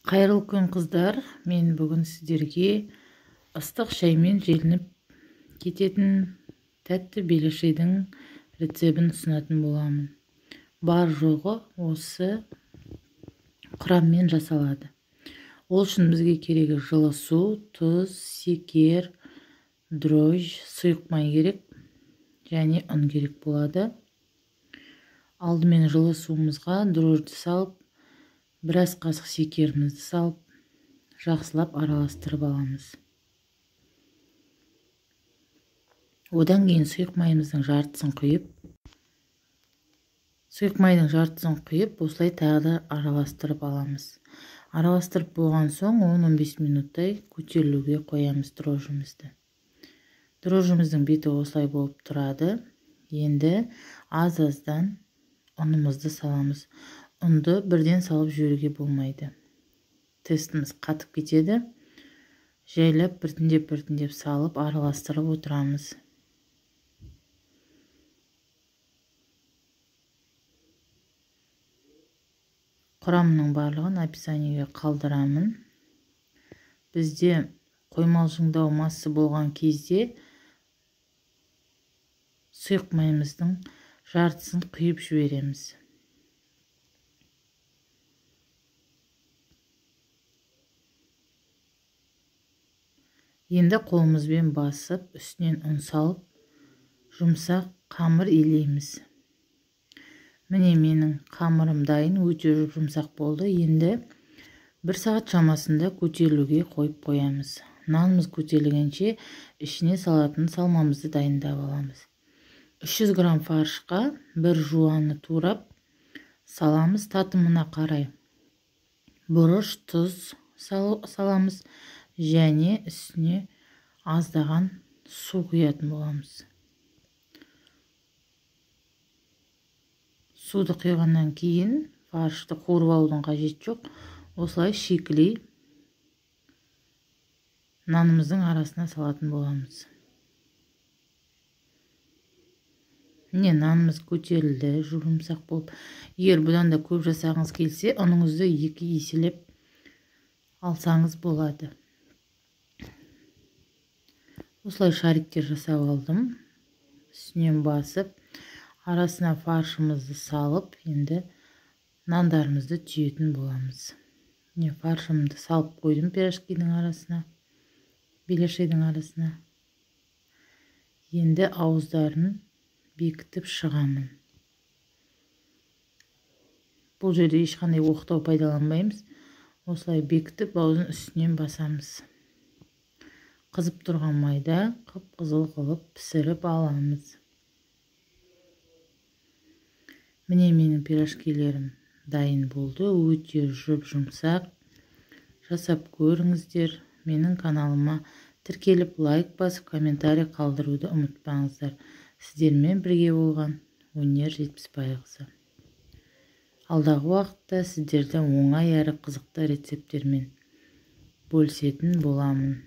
Қайырлы күн қыздар, мен бүгін сіздерге ыстық шаймен желініп кететін тәтті белешейдің рецебін ұсынатын боламын. Бар жоғы осы құраммен жасалады. Ол үшін бізге керегі жылы су, тұз, секер, дрожж, сұйық май керек және ұн керек болады. Алдымен жылы суымызға дрожжды салып, біраз қасық секерімізді салып, жақсылап араластырып аламыз. Одан кейін сұйық майымыздың жартысын құйып, осылай тағы да араластырып аламыз. Араластырып болған соң 10-15 минуттай көтерілуге қоямыз дрожжымызды. Дрожжымыздың беті осылай болып тұрады. Енді аз-аздан ұнымызды саламыз. Ұнды бірден салып жіберуге болмайды. Тестіміз қатып кетеді. Жайлап біртіндеп салып араластырып отырамыз. Құрамының барлығын описаниеге қалдырамын. Бізде қоймалжыңдау массы болған кезде сұйық майымыздың жартысын құйып жібереміз. Енді қолымызбен басып, үстінен ұн салып, жұмсақ қамыр илейміз. Міне менің қамырым дайын, өте жұмсақ болды. Енді 1 сағат шамасында көтерілуге қоямыз. Нанымыз көтерілгенше ішіне салатын салмамызды дайындап аламыз. 300 грамм фаршқа 1 жуаны турап саламыз, татымына қарай. Бұрыш, тұз саламыз және үстіне аздаған су құятын боламыз. Суды құйғаннан кейін фаршты қуырып алудың қажеті жоқ. Осылай шикілей нанымыздың арасына салатын боламыз. Міне нанымыз көтерілді, жұмсақ болып. Егер бұдан да көп жасағыңыз келсе, ұныңызды 2 еселеп алсаңыз болады. Осылай шариктер жасап алдым. Үстінен басып, арасына фаршымызды салып, енді нандарымызды түйетін боламыз. Міне фаршымды салып қойдым пирожкидің арасына, белешейдің арасына. Енді ауыздарын бекітіп шығамын. Бұл жерде ешқандай оқтау пайдаланбаймыз. Осылай бекітіп аузын үстінен басамыз. Қызып тұрған майда қып-қызыл қылып пісіріп аламыз. Міне менің пирожкилерім дайын болды. Өте жұмсақ. Жасап көріңіздер. Менің каналыма тіркеліп лайк басып, комментарий қалдыруды ұмытпаңыздар. Сіздермен бірге болған Өнер Жетпісбайқызы. Алдағы уақытта сіздерді оңай әрі қызықты рецептермен бөлісетін боламын.